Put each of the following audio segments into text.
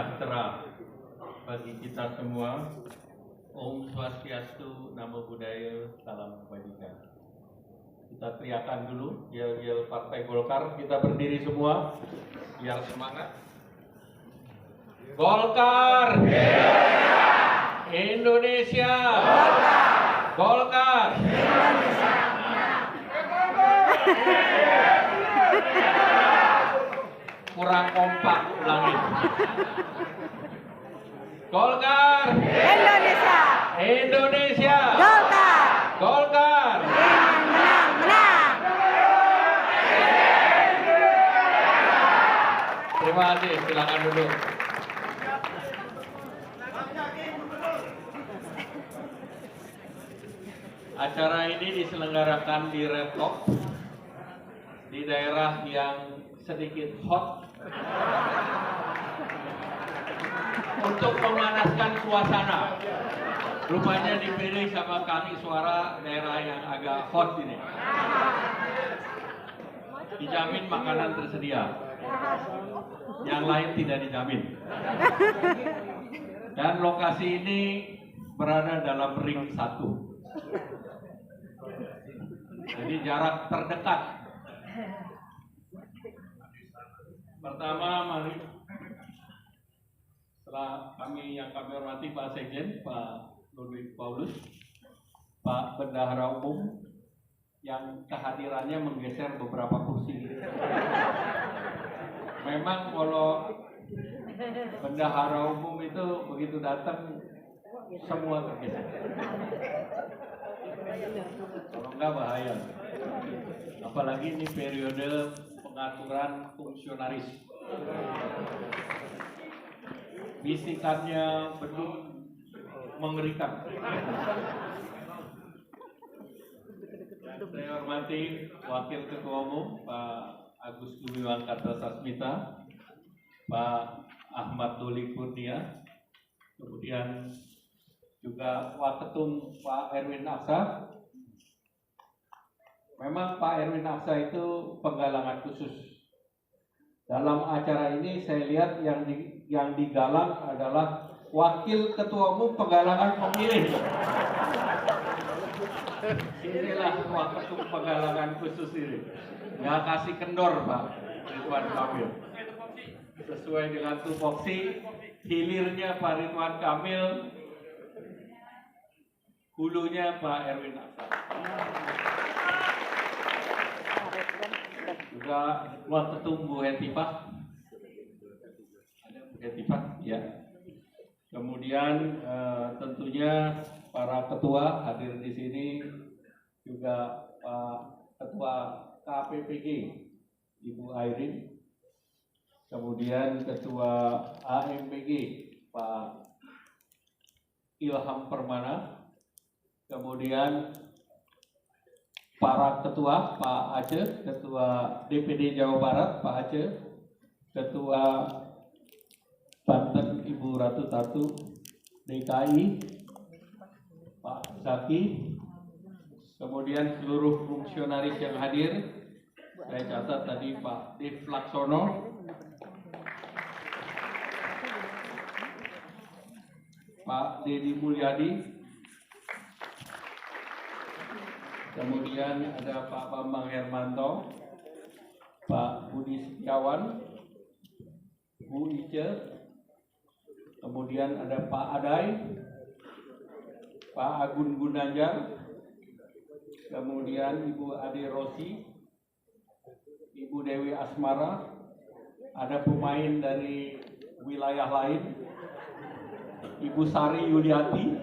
sejahtera bagi kita semua. Om Swastiastu, Namo Buddhaya, Salam Kebajikan. Kita teriakan dulu, yel-yel Partai Golkar. Kita berdiri semua, biar semangat. Golkar! Indonesia! Golkar! Kurang kompak, ulangin. Golkar! Indonesia! Indonesia! Golkar! Golkar! Menang, menang! Terima kasih, silakan duduk. Acara ini diselenggarakan di Red Top, di daerah yang sedikit hot, untuk memanaskan suasana. Rupanya dipilih sama kami suara daerah yang agak hot ini. Dijamin makanan tersedia, yang lain tidak dijamin. Dan lokasi ini berada dalam ring 1. Jadi jarak terdekat. Pertama, mari setelah yang kami hormati Pak Sekjen, Pak Ludwig Paulus, Pak Bendahara Umum yang kehadirannya menggeser beberapa kursi. Memang kalau Bendahara Umum itu begitu datang semua tergeser. Kalau enggak bahaya. Apalagi ini periode pengaturan fungsionaris. Bisikannya belum mengerikan. Saya hormati Wakil Ketua Umum Pak Agus Gumiwang Kartasasmita, Pak Ahmad Doli Kurnia, kemudian juga Waketum Pak Erwin Aksa. Memang Pak Erwin Aksa itu penggalangan khusus. Dalam acara ini saya lihat yang digalang adalah Wakil Ketua Umum penggalangan pemilih. Inilah Waketum penggalangan khusus ini. Nggak kasih kendor Pak Ridwan Kamil. Sesuai dengan tupoksi, hilirnya Pak Ridwan Kamil, hulunya Pak Erwin Aksa. Juga Waketum Bu Hetifah. Ada Bu Hetifah, ya. Kemudian tentunya para ketua hadir di sini, juga Pak Ketua KPPG Ibu Airin, kemudian Ketua AMPG Pak Ilham Permana, kemudian para ketua Pak Aceh, Ketua DPD Jawa Barat Pak Aceh, Ketua Banten Ibu Ratu Tatu, DKI Pak Zaki, kemudian seluruh fungsionaris yang hadir. Saya catat tadi Pak Dev Laksono, Pak Dedi Mulyadi, kemudian ada Pak Bambang Hermanto, Pak Budi Setiawan, Bu Ice, kemudian ada Pak Adai, Pak Agun Gunanjar, kemudian Ibu Ade Rosi, Ibu Dewi Asmara, ada pemain dari wilayah lain, Ibu Sari Yuliati,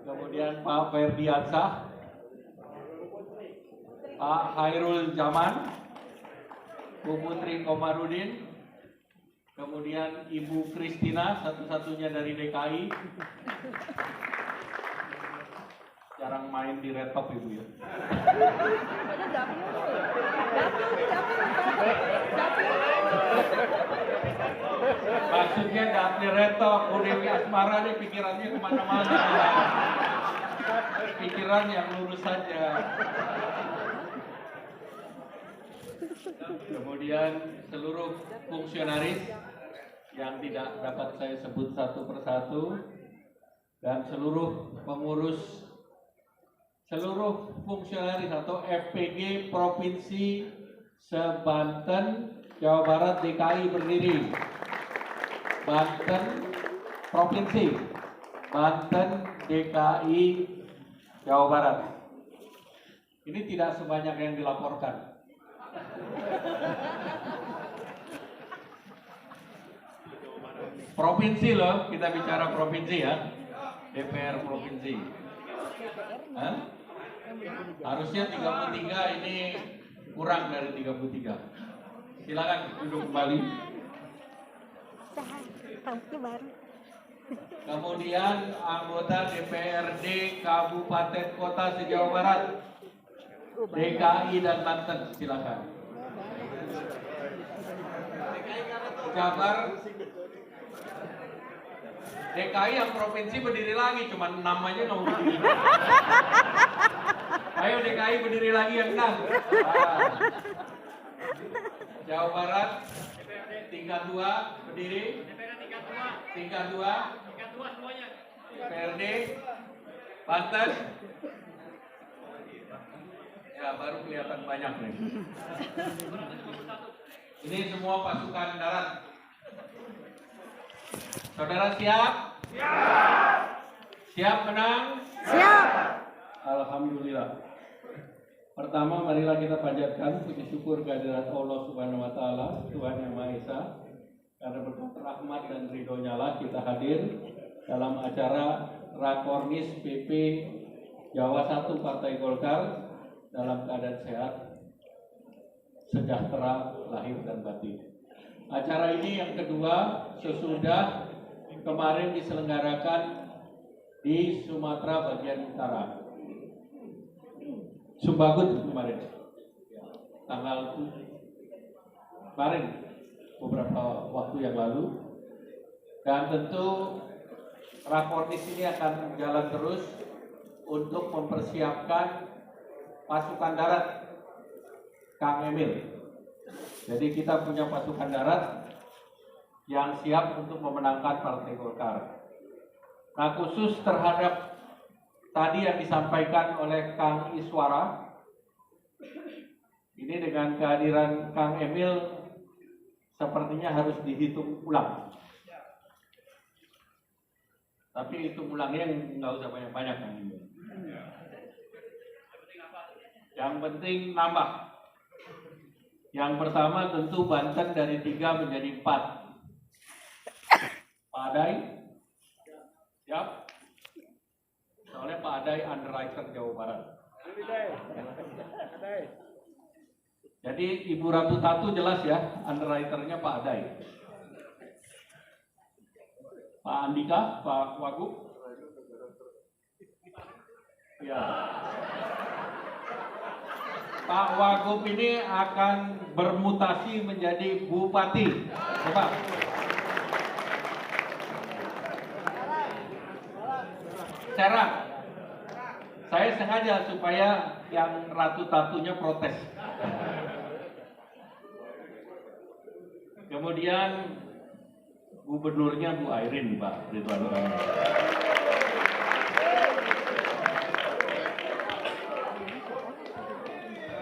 kemudian Pak Ferdiansah, Pak Hairul Zaman, Bu Putri Komarudin, kemudian Ibu Kristina, satu-satunya dari DKI. Jarang main di Red Top Ibu ya. Maksudnya Dapli Red Top, Bu Dewi Asmara nih pikirannya kemana-mana. Pikiran yang lurus saja. Kemudian seluruh fungsionaris yang tidak dapat saya sebut satu persatu, dan seluruh pengurus, seluruh fungsionaris atau FPG Provinsi se-Banten, Jawa Barat, DKI berdiri. Banten Provinsi, Banten, DKI, Jawa Barat. Ini tidak sebanyak yang dilaporkan. Provinsi loh, kita bicara provinsi ya. DPR provinsi. Hah? Harusnya 33, ini kurang dari 33. Silakan duduk kembali. Kemudian anggota DPRD Kabupaten Kota se-Jawa Barat, DKI dan Banten, silakan. Jabar, DKI yang provinsi berdiri lagi, cuma 6 aja nggak mau berdiri. Ayo DKI berdiri lagi yang 6. Jawa Barat, tingkat 2 berdiri. Tingkat 2 semuanya. DPRD, Banten. Ya baru kelihatan banyak nih. Ini semua pasukan darat. Saudara siap? Siap. Siap menang? Siap. Alhamdulillah. Pertama, marilah kita panjatkan puji syukur kehadirat Allah Subhanahu wa taala, Tuhan Yang Maha Esa. Karena berkat rahmat dan ridhonya lah kita hadir dalam acara Rakornis PP Jawa 1 Partai Golkar dalam keadaan sehat, sejahtera, lahir dan batin. Acara ini yang kedua sesudah kemarin diselenggarakan di Sumatera bagian utara. Sumbagut kemarin, tanggal kemarin beberapa waktu yang lalu, dan tentu Rakornis ini akan jalan terus untuk mempersiapkan pasukan darat Kang Emil. Jadi kita punya pasukan darat yang siap untuk memenangkan Partai Golkar. Nah, khusus terhadap tadi yang disampaikan oleh Kang Iswara, ini dengan kehadiran Kang Emil sepertinya harus dihitung ulang. Tapi hitung ulangnya nggak usah banyak-banyak Kang Emil. Yang penting nambah. Yang pertama tentu Banten dari 3 menjadi 4. Pak Adai, siap? Soalnya Pak Adai underwriter Jawa Barat. Jadi Ibu Ratu Tatu jelas ya, underwriternya Pak Adai. Pak Andika, Pak Wagub. Ya. Pak Wagub ini akan bermutasi menjadi bupati. Coba. Serang. Saya sengaja supaya yang Ratu Tatunya protes. Kemudian gubernurnya Bu Airin, Pak Ridwan Kamil.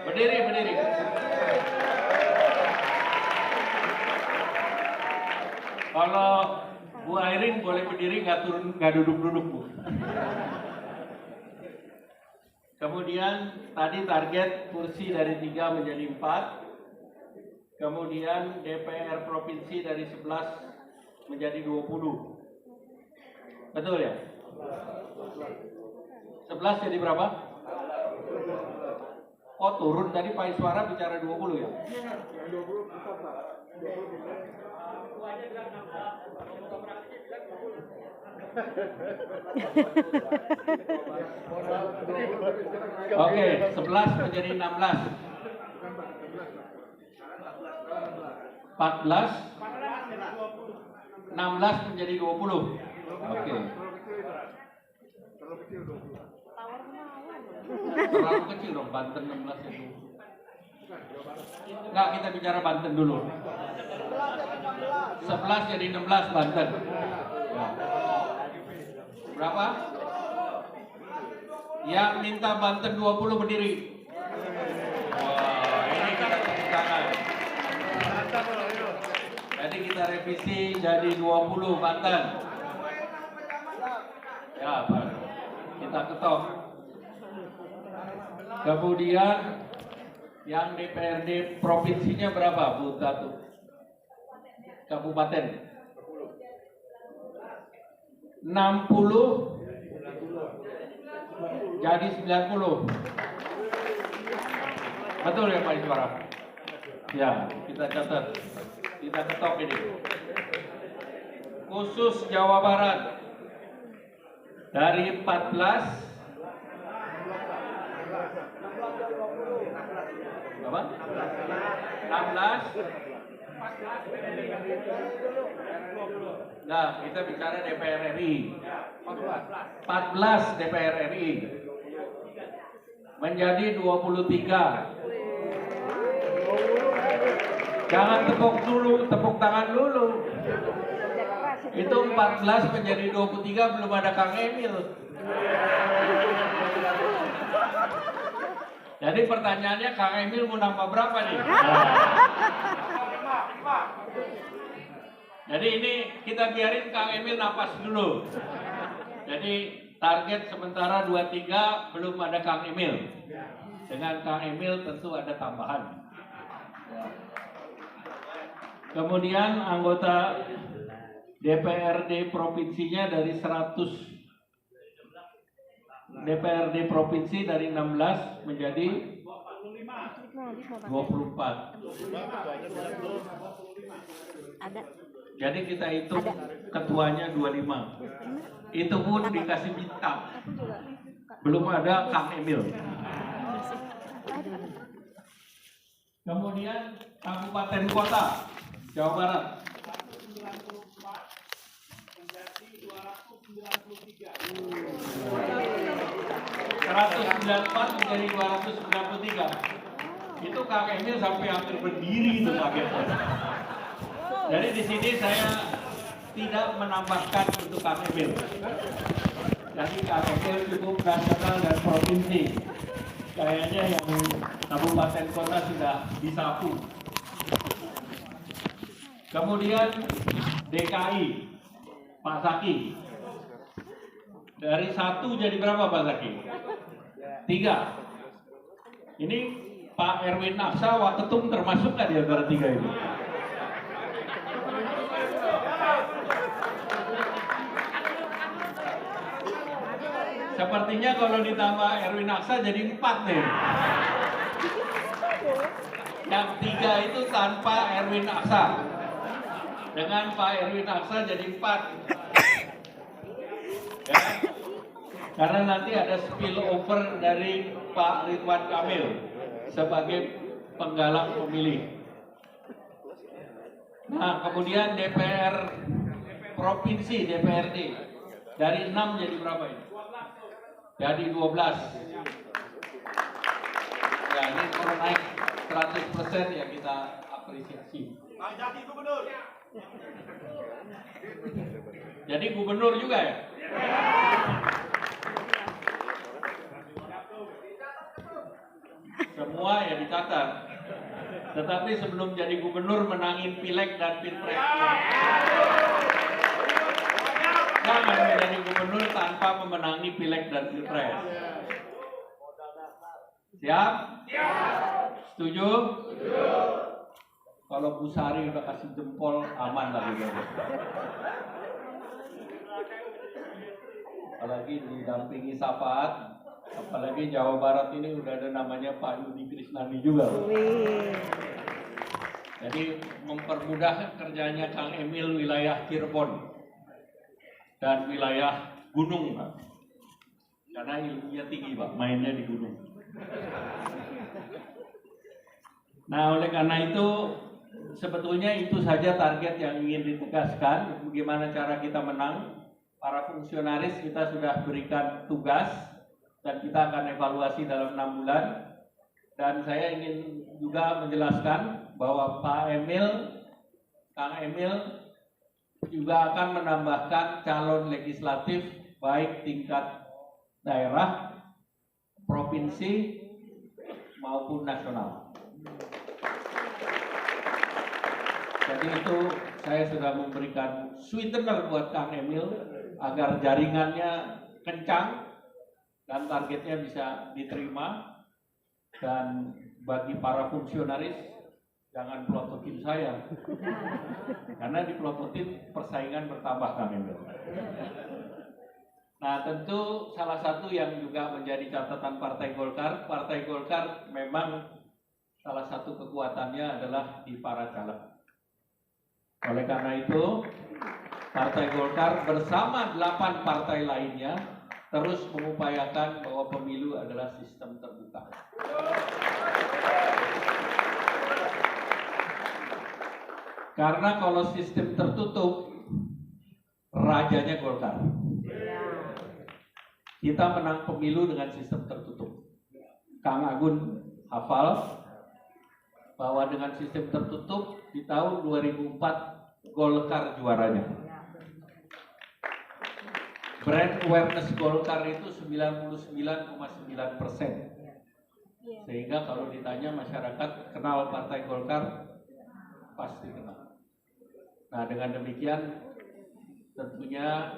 Berdiri. Kalau Bu Airin boleh berdiri, nggak duduk-duduk, Bu. Kemudian tadi target kursi dari 3 menjadi 4. Kemudian DPR provinsi dari 11 menjadi 20. Betul ya? 11 jadi berapa? Oh turun tadi Pak Iswara bicara 20 ya? Oke, 11 menjadi 16. 14 16 menjadi 20. Oke. Terlalu kecil dong, Banten 16 itu. Enggak, kita bicara Banten dulu. 11 jadi 16 Banten. Ya. Berapa? Yang minta Banten 20 berdiri. Wah, ini kita tepuk tangan. Jadi kita revisi jadi 20 Banten. Ya, Pak. Kita ketok. Kemudian yang DPRD provinsinya berapa, Bu Tatu? Kabupaten 60 jadi 90. Betul ya Pak Iswara? Ya, kita catat. Kita ketok ini. Khusus Jawa Barat dari 14 apa? 16. Nah, kita bicara DPR RI. 14 DPR RI menjadi 23. Jangan tepuk tangan dulu. Itu 14 menjadi 23, belum ada Kang Emil. Jadi pertanyaannya, Kang Emil mau nambah berapa nih? Jadi ini kita biarin Kang Emil napas dulu. Jadi target sementara 23, belum ada Kang Emil. Dengan Kang Emil tentu ada tambahan. Kemudian anggota DPRD provinsinya dari 100. DPRD provinsi dari 16 menjadi 24. Ada. Jadi kita hitung ketuanya 25. Itu pun dikasih bintang. Belum ada Kang Emil. Kemudian kabupaten kota Jawa Barat. 194 menjadi 293. Itu Kang Emil sampai hampir berdiri itu kagetnya. Jadi di sini saya tidak menambahkan untuk Kang Emil. Jadi Kang Emil cukup nasional dan provinsi. Kayaknya yang kabupaten kota sudah disapu. Kemudian DKI, Pak Zaki. Dari 1 jadi berapa Pak Zaki? 3. Ini Pak Erwin Aksa, Waketum termasuk nggak di antara 3 ini? Sepertinya kalau ditambah Erwin Aksa jadi 4 nih. Yang 3 itu tanpa Erwin Aksa. Dengan Pak Erwin Aksa jadi 4. Ya. Karena nanti ada spillover dari Pak Ridwan Kamil sebagai penggalang pemilih. Nah, kemudian DPR provinsi, DPRD dari 6 jadi berapa ini? Jadi 12. Ya, ini kalau naik 100% ya kita apresiasi. Jadi gubernur. Jadi gubernur juga ya? Semua ya dicatat. Tetapi sebelum jadi gubernur menangin pileg dan pilpres. Jangan menjadi gubernur tanpa memenangi pileg dan pilpres. Siap? Setuju? Kalau Bu Sari udah kasih jempol, aman lah gitu. Apalagi didampingi Sapaat, apalagi Jawa Barat ini udah ada namanya Pak Yudi Krisnandi juga. Jadi mempermudah kerjanya Kang Emil wilayah Cirebon dan wilayah gunung, Pak. Karena ilmunya tinggi, Pak, mainnya di gunung. Nah, oleh karena itu sebetulnya itu saja target yang ingin ditegaskan. Bagaimana cara kita menang? Para fungsionaris kita sudah berikan tugas dan kita akan evaluasi dalam 6 bulan. Dan saya ingin juga menjelaskan bahwa Kang Emil juga akan menambahkan calon legislatif baik tingkat daerah, provinsi maupun nasional. Jadi itu saya sudah memberikan sweetener buat Kang Emil agar jaringannya kencang dan targetnya bisa diterima. Dan bagi para fungsionaris jangan pelototin saya, karena dipelototin persaingan bertambah Kang Emil. Nah, tentu salah satu yang juga menjadi catatan Partai Golkar memang salah satu kekuatannya adalah di para caleg. Oleh karena itu, Partai Golkar bersama 8 partai lainnya terus mengupayakan bahwa pemilu adalah sistem terbuka. Karena kalau sistem tertutup, rajanya Golkar. Kita menang pemilu dengan sistem tertutup. Kang Agun hafal bahwa dengan sistem tertutup di tahun 2004 Golkar juaranya. Brand awareness Golkar itu 99,9%. Sehingga kalau ditanya masyarakat kenal Partai Golkar, pasti kenal. Nah, dengan demikian tentunya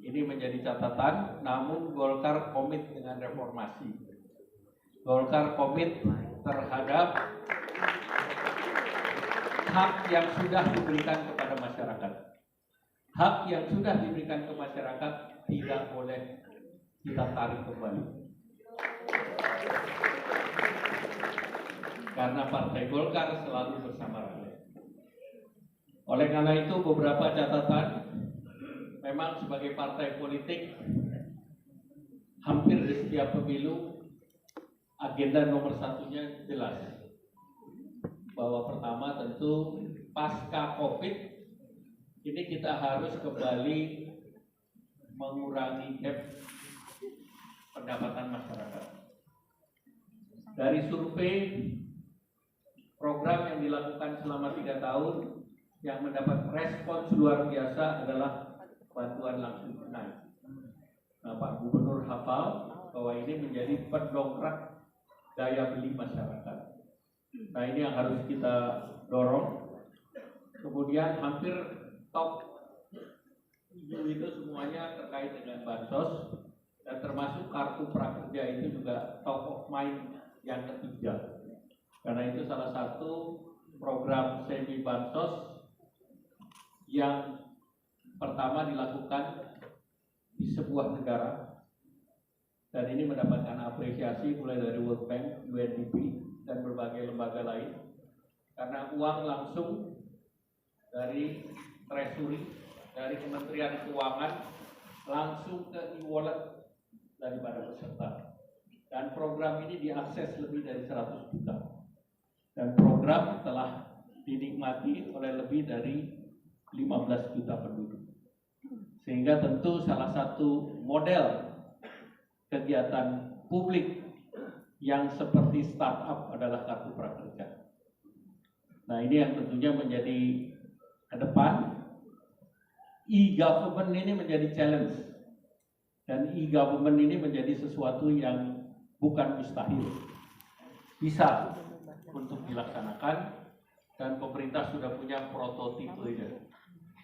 ini menjadi catatan, namun Golkar komit dengan reformasi. Golkar komit terhadap hak yang sudah diberikan kepada masyarakat. Hak yang sudah diberikan ke masyarakat tidak boleh kita tarik kembali. Karena Partai Golkar selalu bersama rakyat. Oleh karena itu beberapa catatan, memang sebagai partai politik hampir di setiap pemilu agenda nomor satunya jelas. Bahwa pertama tentu pasca Covid ini kita harus kembali mengurangi gap pendapatan masyarakat. Dari survei program yang dilakukan selama 3 tahun yang mendapat respons luar biasa adalah bantuan langsung tunai. Nah, Pak Gubernur hafal bahwa ini menjadi pendongkrak daya beli masyarakat. Nah, ini yang harus kita dorong. Kemudian hampir top itu semuanya terkait dengan bansos, dan termasuk kartu prakerja itu juga top of mind yang ketiga. Karena itu salah satu program semi bansos yang pertama dilakukan di sebuah negara, dan ini mendapatkan apresiasi mulai dari World Bank, UNDP, dan berbagai lembaga lain, karena uang langsung dari Treasury, dari Kementerian Keuangan langsung ke e-wallet daripada peserta. Dan program ini diakses lebih dari 100 juta. Dan program telah dinikmati oleh lebih dari 15 juta penduduk. Sehingga tentu salah satu model kegiatan publik yang seperti startup adalah kartu prakerja. Nah, ini yang tentunya menjadi ke depan. E-government ini menjadi challenge, dan e-government ini menjadi sesuatu yang bukan mustahil, bisa untuk dilaksanakan, dan pemerintah sudah punya prototipenya.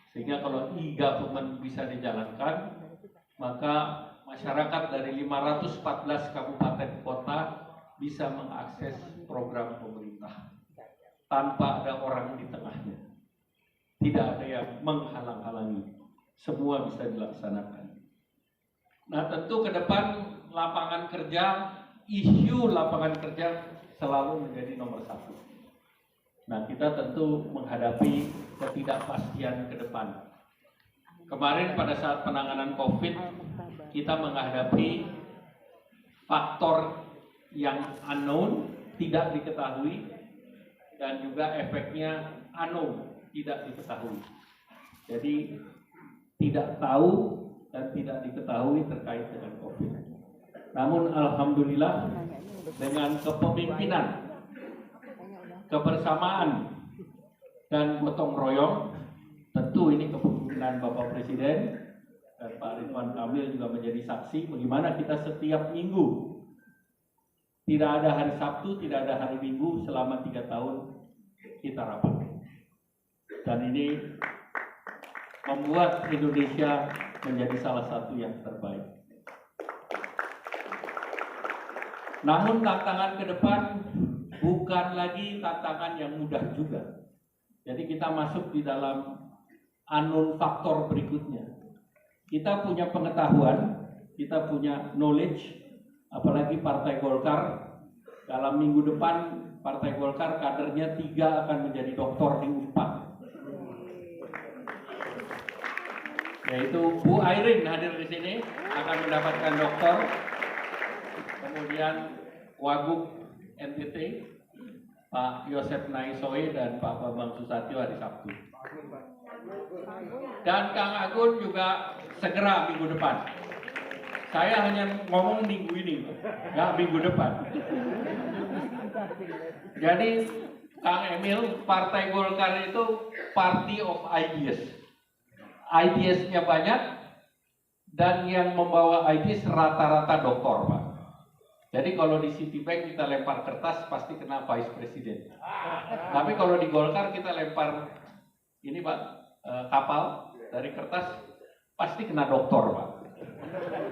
Sehingga kalau e-government bisa dijalankan, maka masyarakat dari 514 kabupaten kota bisa mengakses program pemerintah tanpa ada orang di tengahnya. Tidak ada yang menghalang-halangi, semua bisa dilaksanakan. Nah, tentu ke depan lapangan kerja, isu lapangan kerja selalu menjadi nomor 1. Nah, kita tentu menghadapi ketidakpastian ke depan. Kemarin pada saat penanganan COVID, kita menghadapi faktor yang unknown, tidak diketahui, dan juga efeknya unknown, tidak diketahui. Jadi tidak tahu dan tidak diketahui terkait dengan COVID. Namun alhamdulillah dengan kepemimpinan, kebersamaan, dan gotong royong. Tentu ini kepemimpinan Bapak Presiden dan Pak Ridwan Kamil juga menjadi saksi bagaimana kita setiap minggu, tidak ada hari Sabtu, tidak ada hari Minggu selama 3 tahun kita rapat. Dan ini membuat Indonesia menjadi salah satu yang terbaik. Namun tantangan ke depan bukan lagi tantangan yang mudah juga. Jadi kita masuk di dalam unknown faktor berikutnya. Kita punya pengetahuan, kita punya knowledge, apalagi Partai Golkar. Dalam minggu depan Partai Golkar kadernya 3 akan menjadi doktor di Unpad. Yaitu Bu Airin hadir di sini akan mendapatkan doktor. Kemudian Wagub NTT Pak Yosef Naisoe dan Pak Bambang Susatyo hari Sabtu. Dan Kang Agun juga segera minggu depan. Saya hanya ngomong minggu ini, nggak minggu depan. Jadi Kang Emil, Partai Golkar itu party of ideas. Ideasnya banyak dan yang membawa ideas rata-rata doktor, Pak. Jadi kalau di Citibank kita lempar kertas pasti kena Vice Presiden. Tapi kalau di Golkar kita lempar ini Pak, kapal dari kertas pasti kena doktor, Pak.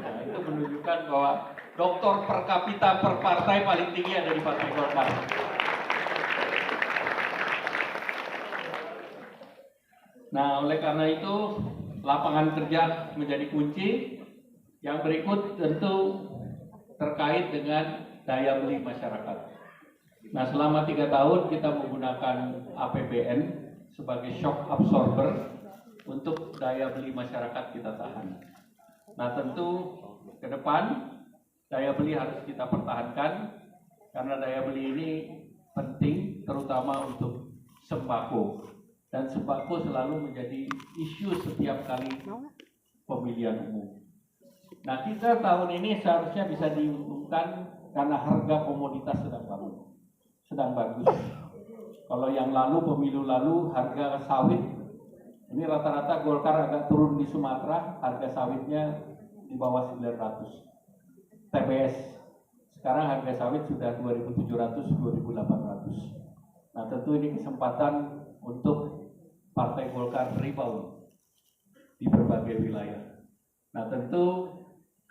Nah, itu menunjukkan bahwa doktor per kapita per partai paling tinggi ada di Partai Golkar. Nah, oleh karena itu lapangan kerja menjadi kunci. Yang berikut tentu terkait dengan daya beli masyarakat. Nah, selama 3 tahun kita menggunakan APBN sebagai shock absorber untuk daya beli masyarakat kita tahan. Nah, tentu ke depan daya beli harus kita pertahankan karena daya beli ini penting terutama untuk sembako. Dan sembako selalu menjadi isu setiap kali pemilihan umum. Nah, kita tahun ini seharusnya bisa diuntungkan karena harga komoditas sedang bagus. Kalau yang lalu, pemilu lalu, harga sawit, ini rata-rata Golkar agak turun di Sumatera, harga sawitnya di bawah 900 TBS. Sekarang harga sawit sudah 2.700, 2.800. Nah, tentu ini kesempatan untuk Partai Golkar rebound di berbagai wilayah. Nah, tentu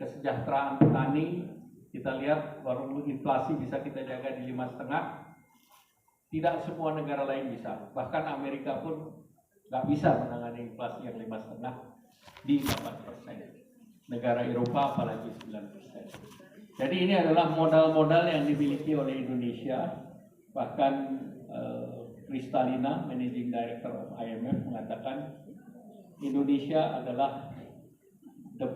kesejahteraan petani, kita lihat walaupun inflasi bisa kita jaga di 5,5, tidak semua negara lain bisa. Bahkan Amerika pun nggak bisa menangani inflasi yang 5,5 di 8%. Negara Eropa apalagi 9%. Jadi ini adalah modal-modal yang dimiliki oleh Indonesia. Bahkan Kristalina, Managing Director of IMF, mengatakan Indonesia adalah the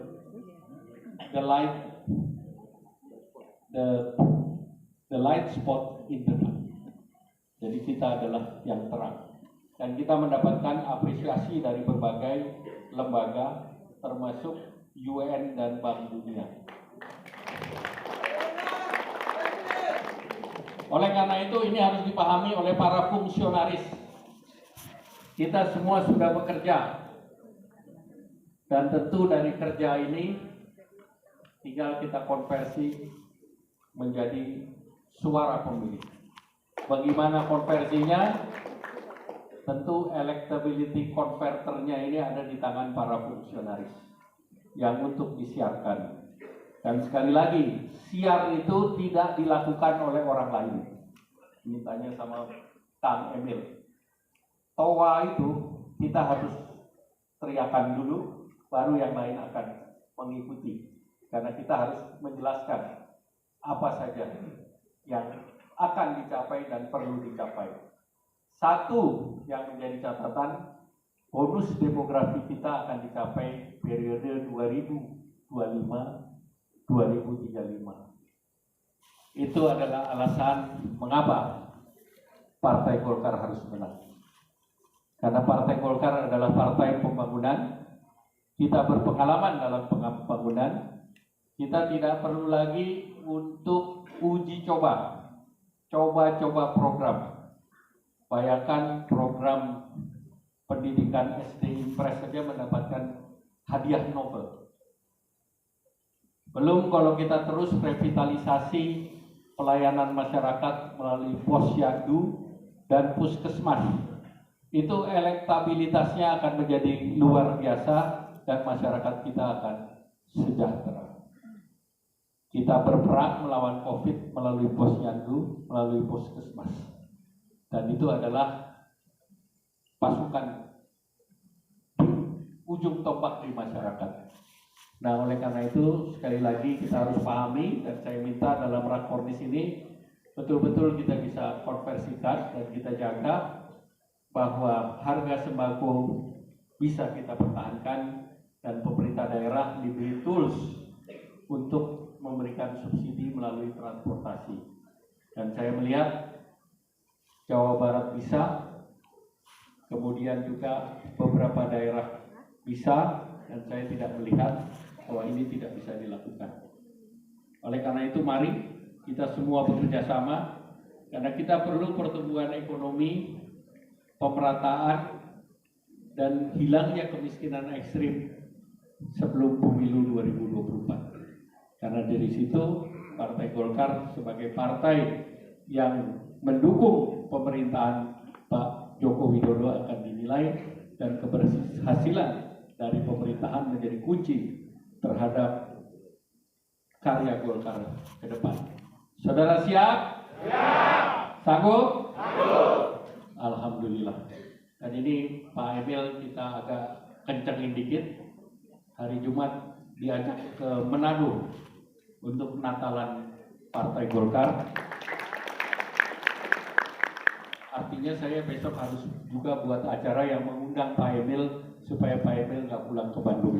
light spot in the night. Jadi kita adalah yang terang. Dan kita mendapatkan apresiasi dari berbagai lembaga termasuk UN dan Bank Dunia. Oleh karena itu ini harus dipahami oleh para fungsionaris. Kita semua sudah bekerja. Dan tentu dari kerja ini tinggal kita konversi menjadi suara pemilih. Bagaimana konversinya? Tentu electability converternya ini ada di tangan para fungsionaris yang untuk disiarkan. Dan sekali lagi, siar itu tidak dilakukan oleh orang lain. Ini tanya sama Kang Emil. Toa itu kita harus teriakan dulu, baru yang lain akan mengikuti. Karena kita harus menjelaskan apa saja yang akan dicapai dan perlu dicapai. Satu yang menjadi catatan, bonus demografi kita akan dicapai periode 2025-2035. Itu adalah alasan mengapa Partai Golkar harus menang. Karena Partai Golkar adalah partai pembangunan. Kita berpengalaman dalam pembangunan. Kita tidak perlu lagi untuk uji coba program. Bayangkan program pendidikan SD Impres saja mendapatkan hadiah Nobel. Belum kalau kita terus revitalisasi pelayanan masyarakat melalui posyandu dan puskesmas, itu elektabilitasnya akan menjadi luar biasa dan masyarakat kita akan sejahtera. Kita berperang melawan COVID melalui posyandu, melalui puskesmas, dan itu adalah pasukan ujung tombak di masyarakat. Nah, oleh karena itu sekali lagi kita harus pahami, dan saya minta dalam rakornis ini betul-betul kita bisa konversikan dan kita jaga bahwa harga sembako bisa kita pertahankan dan pemerintah daerah diberi tools untuk memberikan subsidi melalui transportasi. Dan saya melihat Jawa Barat bisa, kemudian juga beberapa daerah bisa, dan saya tidak melihat bahwa ini tidak bisa dilakukan. Oleh karena itu mari kita semua bekerja sama, karena kita perlu pertumbuhan ekonomi, pemerataan, dan hilangnya kemiskinan ekstrim sebelum pemilu 2024. Karena dari situ Partai Golkar sebagai partai yang mendukung pemerintahan Pak Joko Widodo akan dinilai, dan keberhasilan dari pemerintahan menjadi kunci terhadap karya Golkar ke depan. Saudara siap? Siap. Sanggup? Sanggup. Alhamdulillah. Dan ini Pak Emil kita agak kencengin dikit. Hari Jumat diajak ke Manado untuk Natalan Partai Golkar. Artinya saya besok harus juga buat acara yang mengundang Pak Emil supaya Pak Emil nggak pulang ke Bandung.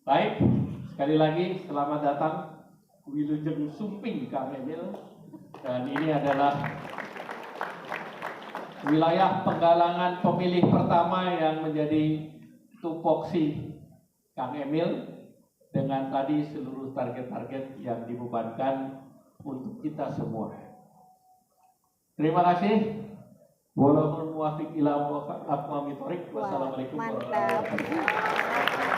Baik, sekali lagi selamat datang Wilujeng Sumping Kang Emil. Dan ini adalah wilayah penggalangan pemilih pertama yang menjadi tupoksi Kang Emil, dengan tadi seluruh target-target yang dibebankan untuk kita semua. Terima kasih. Wallahul muwaffiq ila aqwamit thoriq. Wassalamualaikum warahmatullahi wabarakatuh.